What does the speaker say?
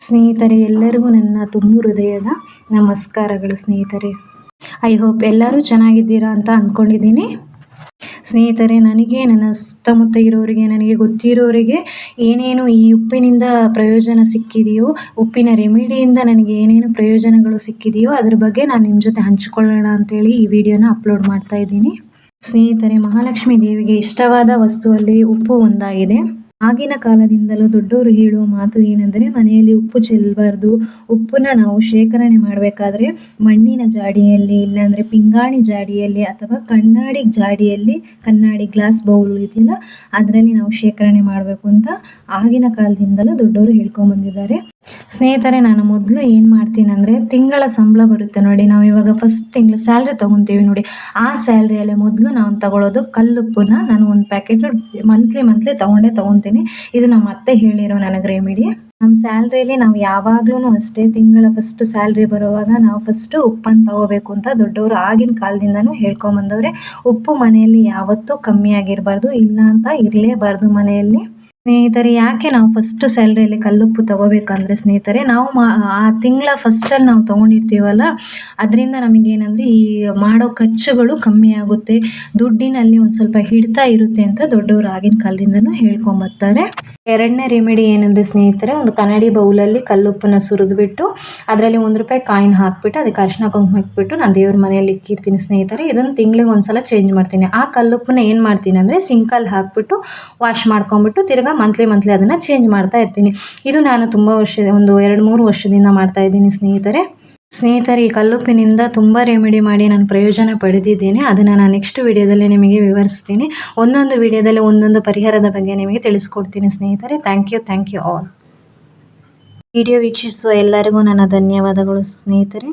ಸ್ನೇಹಿತರೆ, ಎಲ್ಲರಿಗೂ ನನ್ನ ತುಂಬು ಹೃದಯದ ನಮಸ್ಕಾರಗಳು. ಸ್ನೇಹಿತರೆ, ಐ ಹೋಪ್ ಎಲ್ಲರೂ ಚೆನ್ನಾಗಿದ್ದೀರಾ ಅಂತ ಅಂದ್ಕೊಂಡಿದ್ದೀನಿ. ಸ್ನೇಹಿತರೆ, ನನಗೆ ನನ್ನ ಸುತ್ತಮುತ್ತ ಇರೋರಿಗೆ, ನನಗೆ ಗೊತ್ತಿರೋರಿಗೆ ಏನೇನು ಈ ಉಪ್ಪಿನಿಂದ ಪ್ರಯೋಜನ ಸಿಕ್ಕಿದೆಯೋ, ಉಪ್ಪಿನ ರೆಮಿಡಿಯಿಂದ ನನಗೆ ಏನೇನು ಪ್ರಯೋಜನಗಳು ಸಿಕ್ಕಿದೆಯೋ ಅದ್ರ ಬಗ್ಗೆ ನಾನು ನಿಮ್ಮ ಜೊತೆ ಹಂಚಿಕೊಳ್ಳೋಣ ಅಂತೇಳಿ ಈ ವಿಡಿಯೋನ ಅಪ್ಲೋಡ್ ಮಾಡ್ತಾ ಇದ್ದೀನಿ. ಸ್ನೇಹಿತರೆ, ಮಹಾಲಕ್ಷ್ಮಿ ದೇವಿಗೆ ಇಷ್ಟವಾದ ವಸ್ತುವಲ್ಲಿ ಉಪ್ಪು ಒಂದಾಗಿದೆ. ಆಗಿನ ಕಾಲದಿಂದಲೂ ದೊಡ್ಡವರು ಹೇಳುವ ಮಾತು ಏನೆಂದರೆ, ಮನೆಯಲ್ಲಿ ಉಪ್ಪು ಚೆಲ್ಲಬಾರ್ದು. ಉಪ್ಪನ್ನ ನಾವು ಶೇಖರಣೆ ಮಾಡಬೇಕಾದ್ರೆ ಮಣ್ಣಿನ ಜಾಡಿಯಲ್ಲಿ, ಇಲ್ಲಾಂದರೆ ಪಿಂಗಾಣಿ ಜಾಡಿಯಲ್ಲಿ ಅಥವಾ ಕಣ್ಣಾಡಿ ಜಾಡಿಯಲ್ಲಿ, ಕಣ್ಣಾಡಿ ಗ್ಲಾಸ್ ಬೌಲ್ ಇದೆಯಲ್ಲ ಅದರಲ್ಲಿ ನಾವು ಶೇಖರಣೆ ಮಾಡಬೇಕು ಅಂತ ಆಗಿನ ಕಾಲದಿಂದಲೂ ದೊಡ್ಡವರು ಹೇಳ್ಕೊಂಬಂದಿದ್ದಾರೆ. ಸ್ನೇಹಿತರೆ, ನಾನು ಮೊದಲು ಏನು ಮಾಡ್ತೀನಿ ಅಂದರೆ, ತಿಂಗಳ ಸಂಬಳ ಬರುತ್ತೆ ನೋಡಿ, ನಾವು ಇವಾಗ ಫಸ್ಟ್ ತಿಂಗಳು ಸ್ಯಾಲ್ರಿ ತೊಗೊತೀವಿ ನೋಡಿ, ಆ ಸ್ಯಾಲ್ರಿಯಲ್ಲೇ ಮೊದಲು ನಾವು ತಗೊಳ್ಳೋದು ಕಲ್ಲುಪ್ಪನ್ನ. ನಾನು ಒಂದು ಪ್ಯಾಕೆಟ್ ಮಂತ್ಲಿ ತೊಗೊತೀನಿ. ಇದು ನಮ್ಮ ಅತ್ತೆ ಹೇಳಿರೋ ನನಗೆ ರೆಮಿಡಿ. ನಮ್ಮ ಸ್ಯಾಲ್ರಿಯಲ್ಲಿ ನಾವು ಯಾವಾಗ್ಲೂ ಅಷ್ಟೇ, ತಿಂಗಳ ಫಸ್ಟ್ ಸ್ಯಾಲ್ರಿ ಬರುವಾಗ ನಾವು ಫಸ್ಟು ಉಪ್ಪನ್ನು ತಗೋಬೇಕು ಅಂತ ದೊಡ್ಡವರು ಆಗಿನ ಕಾಲದಿಂದನೂ ಹೇಳ್ಕೊಂಬಂದವ್ರೆ. ಉಪ್ಪು ಮನೆಯಲ್ಲಿ ಯಾವತ್ತೂ ಕಮ್ಮಿ ಆಗಿರಬಾರ್ದು, ಇಲ್ಲ ಅಂತ ಇರಲೇಬಾರ್ದು ಮನೆಯಲ್ಲಿ. ಸ್ನೇಹಿತರೆ, ಯಾಕೆ ನಾವು ಫಸ್ಟ್ ಸ್ಯಾಲ್ರಿಯಲ್ಲಿ ಕಲ್ಲುಪ್ಪು ತಗೋಬೇಕಂದ್ರೆ ಸ್ನೇಹಿತರೆ, ನಾವು ಆ ತಿಂಗಳ ಫಸ್ಟಲ್ಲಿ ನಾವು ತೊಗೊಂಡಿರ್ತೀವಲ್ಲ, ಅದರಿಂದ ನಮಗೇನಂದರೆ ಈ ಮಾಡೋ ಖರ್ಚುಗಳು ಕಮ್ಮಿ ಆಗುತ್ತೆ, ದುಡ್ಡಿನಲ್ಲಿ ಒಂದು ಸ್ವಲ್ಪ ಹಿಡಿತ ಇರುತ್ತೆ ಅಂತ ದೊಡ್ಡವರು ಆಗಿನ ಕಾಲದಿಂದನೂ ಹೇಳ್ಕೊಂಬರ್ತಾರೆ. ಎರಡನೇ ರೆಮಿಡಿ ಏನಂದರೆ ಸ್ನೇಹಿತರೆ, ಒಂದು ಕನ್ನಡಿ ಬೌಲಲ್ಲಿ ಕಲ್ಲುಪ್ಪನ್ನ ಸುರಿದ್ಬಿಟ್ಟು ಅದರಲ್ಲಿ ₹1 ಕಾಯಿನ್ ಹಾಕಿಬಿಟ್ಟು ಅದಕ್ಕೆ ಅರಿಶಿನ ಕುಂಕುಮ ಹಾಕಿಬಿಟ್ಟು ನಾನು ದೇವ್ರ ಮನೆಯಲ್ಲಿ ಇಕ್ಕಿರ್ತೀನಿ ಸ್ನೇಹಿತರೆ. ಇದನ್ನು ತಿಂಗಳಿಗೆ ಒಂದ್ಸಲ ಚೇಂಜ್ ಮಾಡ್ತೀನಿ. ಆ ಕಲ್ಲುಪ್ಪನ್ನ ಏನು ಮಾಡ್ತೀನಿ ಅಂದರೆ ಸಿಂಕಲ್ಲಿ ಹಾಕಿಬಿಟ್ಟು ವಾಶ್ ಮಾಡ್ಕೊಂಬಿಟ್ಟು ತಿರ್ಗಾ ಮಂತ್ಲಿ ಅದನ್ನು ಚೇಂಜ್ ಮಾಡ್ತಾ ಇರ್ತೀನಿ. ಇದು ನಾನು ತುಂಬ ಒಂದು 2-3 ವರ್ಷದಿಂದ ಮಾಡ್ತಾ ಇದ್ದೀನಿ ಸ್ನೇಹಿತರೆ. ಈ ಕಲ್ಲುಪ್ಪಿನಿಂದ ತುಂಬ ರೆಮಿಡಿ ಮಾಡಿ ನಾನು ಪ್ರಯೋಜನ ಪಡೆದಿದ್ದೇನೆ. ಅದನ್ನು ನಾನು ನೆಕ್ಸ್ಟ್ ವಿಡಿಯೋದಲ್ಲಿ ನಿಮಗೆ ವಿವರಿಸ್ತೀನಿ. ಒಂದೊಂದು ವಿಡಿಯೋದಲ್ಲಿ ಒಂದೊಂದು ಪರಿಹಾರದ ಬಗ್ಗೆ ನಿಮಗೆ ತಿಳಿಸ್ಕೊಡ್ತೀನಿ ಸ್ನೇಹಿತರೆ. Thank you all. ವಿಡಿಯೋ ವೀಕ್ಷಿಸುವ ಎಲ್ಲರಿಗೂ ನನ್ನ ಧನ್ಯವಾದಗಳು ಸ್ನೇಹಿತರೆ.